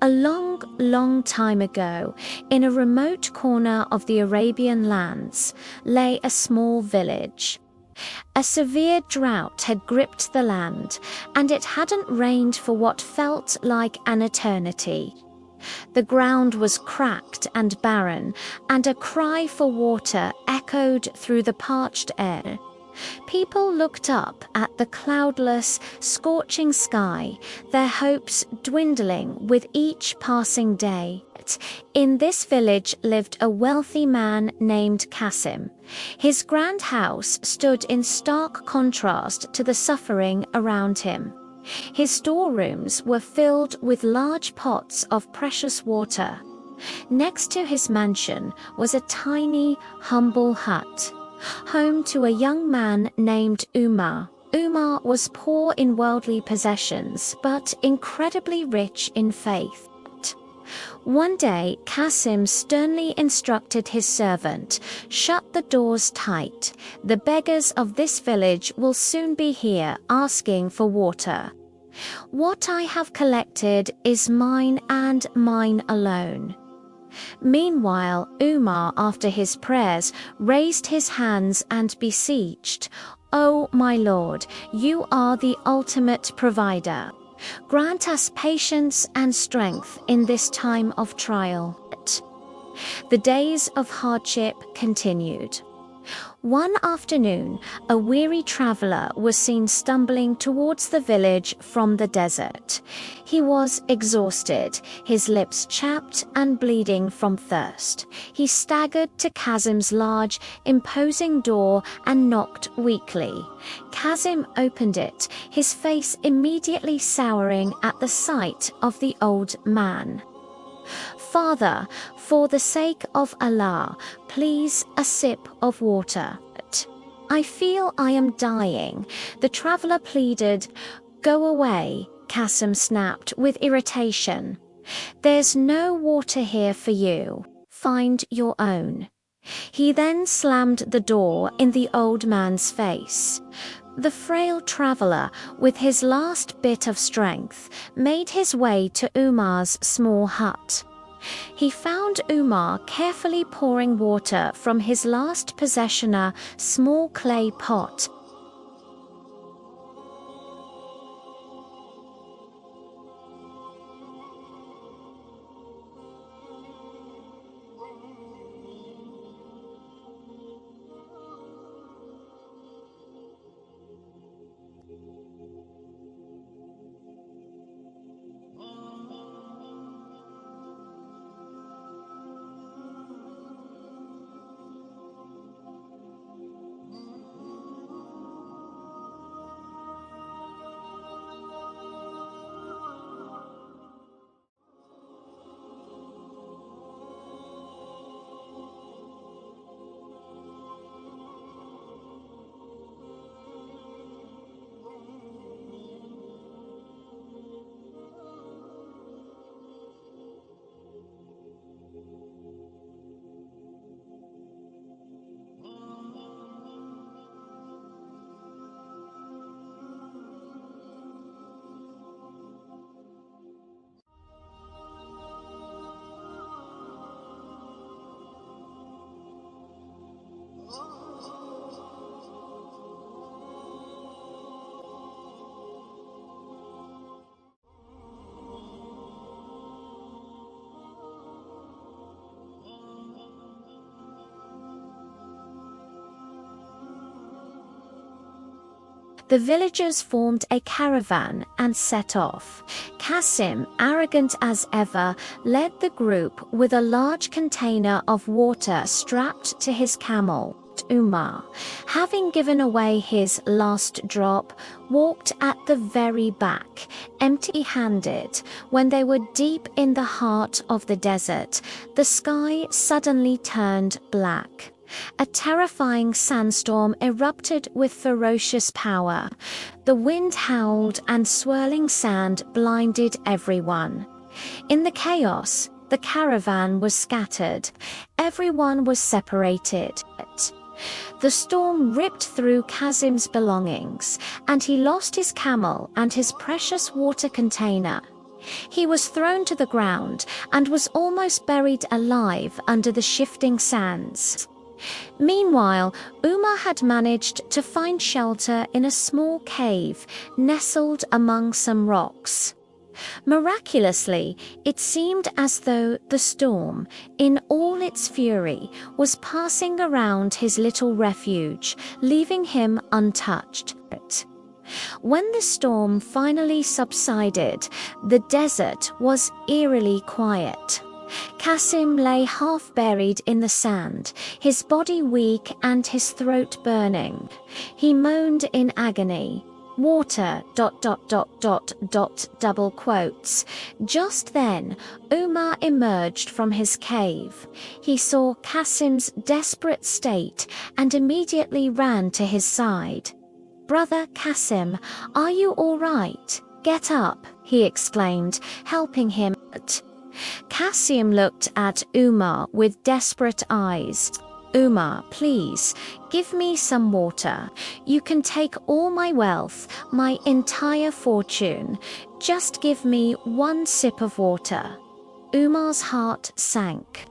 A long, long time ago, in a remote corner of the Arabian lands, lay a small village. A severe drought had gripped the land, and it hadn't rained for what felt like an eternity. The ground was cracked and barren, and a cry for water echoed through the parched air. People looked up at the cloudless, scorching sky, their hopes dwindling with each passing day. In this village lived a wealthy man named Kasim. His grand house stood in stark contrast to the suffering around him. His storerooms were filled with large pots of precious water. Next to his mansion was a tiny, humble hut, home to a young man named Umar. Umar was poor in worldly possessions, but incredibly rich in faith. One day, Kasim sternly instructed his servant, "Shut the doors tight. The beggars of this village will soon be here asking for water. What I have collected is mine and mine alone." Meanwhile, Umar, after his prayers, raised his hands and beseeched, "O my Lord, you are the ultimate provider. Grant us patience and strength in this time of trial." The days of hardship continued. One afternoon, a weary traveler was seen stumbling towards the village from the desert. He was exhausted, his lips chapped and bleeding from thirst. He staggered to Kasim's large, imposing door and knocked weakly. Kasim opened it, his face immediately souring at the sight of the old man. "Father, for the sake of Allah, please a sip of water. I feel I am dying," the traveler pleaded. "Go away," Kasim snapped with irritation. "There's no water here for you. Find your own." He then slammed the door in the old man's face. The frail traveler, with his last bit of strength, made his way to Umar's small hut. He found Umar carefully pouring water from his last possession, a small clay pot. The villagers formed a caravan and set off. Kasim, arrogant as ever, led the group with a large container of water strapped to his camel. Umar, having given away his last drop, walked at the very back, empty-handed. When they were deep in the heart of the desert, the sky suddenly turned black. A terrifying sandstorm erupted with ferocious power. The wind howled and swirling sand blinded everyone. In the chaos, the caravan was scattered. Everyone was separated. The storm ripped through Kasim's belongings, and he lost his camel and his precious water container. He was thrown to the ground and was almost buried alive under the shifting sands. Meanwhile, Umar had managed to find shelter in a small cave nestled among some rocks. Miraculously, it seemed as though the storm, in all its fury, was passing around his little refuge, leaving him untouched. When the storm finally subsided, the desert was eerily quiet. Kasim lay half buried in the sand, his body weak and his throat burning. He moaned in agony. Water, ... double quotes. Just then, Umar emerged from his cave. He saw Kasim's desperate state and immediately ran to his side. "Brother Kasim, are you all right? Get up," he exclaimed, helping him. Kasim looked at Umar with desperate eyes. "Umar, please, give me some water. You can take all my wealth, my entire fortune. Just give me one sip of water." Umar's heart sank.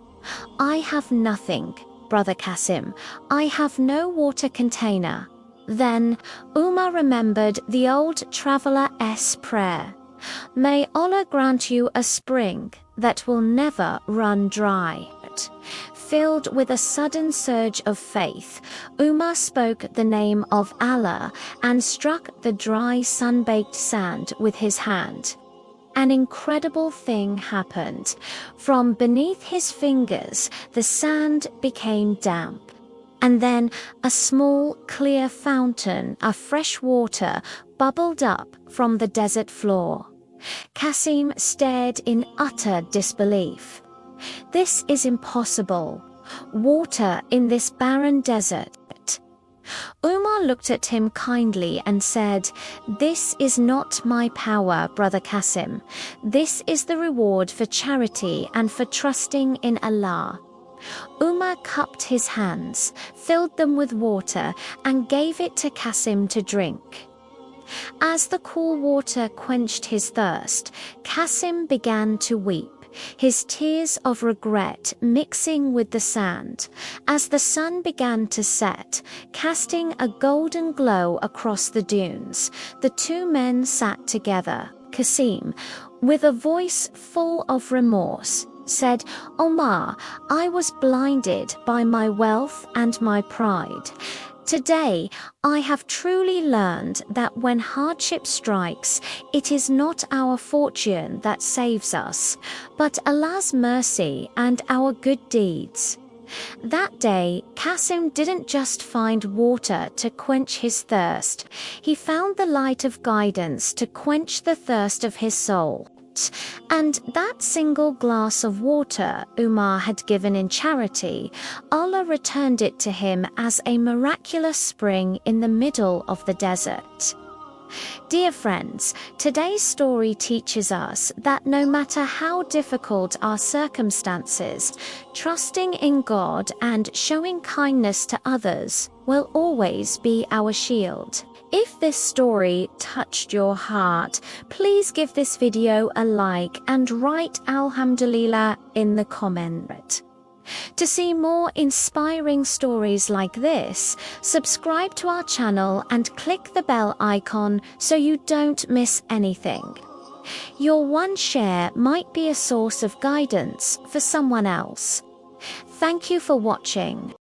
"I have nothing, Brother Kasim. I have no water container." Then Umar remembered the old traveler's prayer. "May Allah grant you a spring that will never run dry." Filled with a sudden surge of faith, Umar spoke the name of Allah and struck the dry sun-baked sand with his hand. An incredible thing happened. From beneath his fingers, the sand became damp. And then a small, clear fountain of fresh water bubbled up from the desert floor. Kasim stared in utter disbelief. "This is impossible. Water in this barren desert." Umar looked at him kindly and said, "This is not my power, Brother Kasim. This is the reward for charity and for trusting in Allah." Umar cupped his hands, filled them with water, and gave it to Kasim to drink. As the cool water quenched his thirst, Kasim began to weep, his tears of regret mixing with the sand. As the sun began to set, casting a golden glow across the dunes, the two men sat together. Kasim, with a voice full of remorse, said, "Umar, I was blinded by my wealth and my pride. Today, I have truly learned that when hardship strikes, it is not our fortune that saves us, but Allah's mercy and our good deeds." That day, Kasim didn't just find water to quench his thirst. He found the light of guidance to quench the thirst of his soul. And that single glass of water Umar had given in charity, Allah returned it to him as a miraculous spring in the middle of the desert. Dear friends, today's story teaches us that no matter how difficult our circumstances, trusting in God and showing kindness to others will always be our shield. If this story touched your heart, please give this video a like and write Alhamdulillah in the comment. To see more inspiring stories like this, subscribe to our channel and click the bell icon so you don't miss anything. Your one share might be a source of guidance for someone else. Thank you for watching.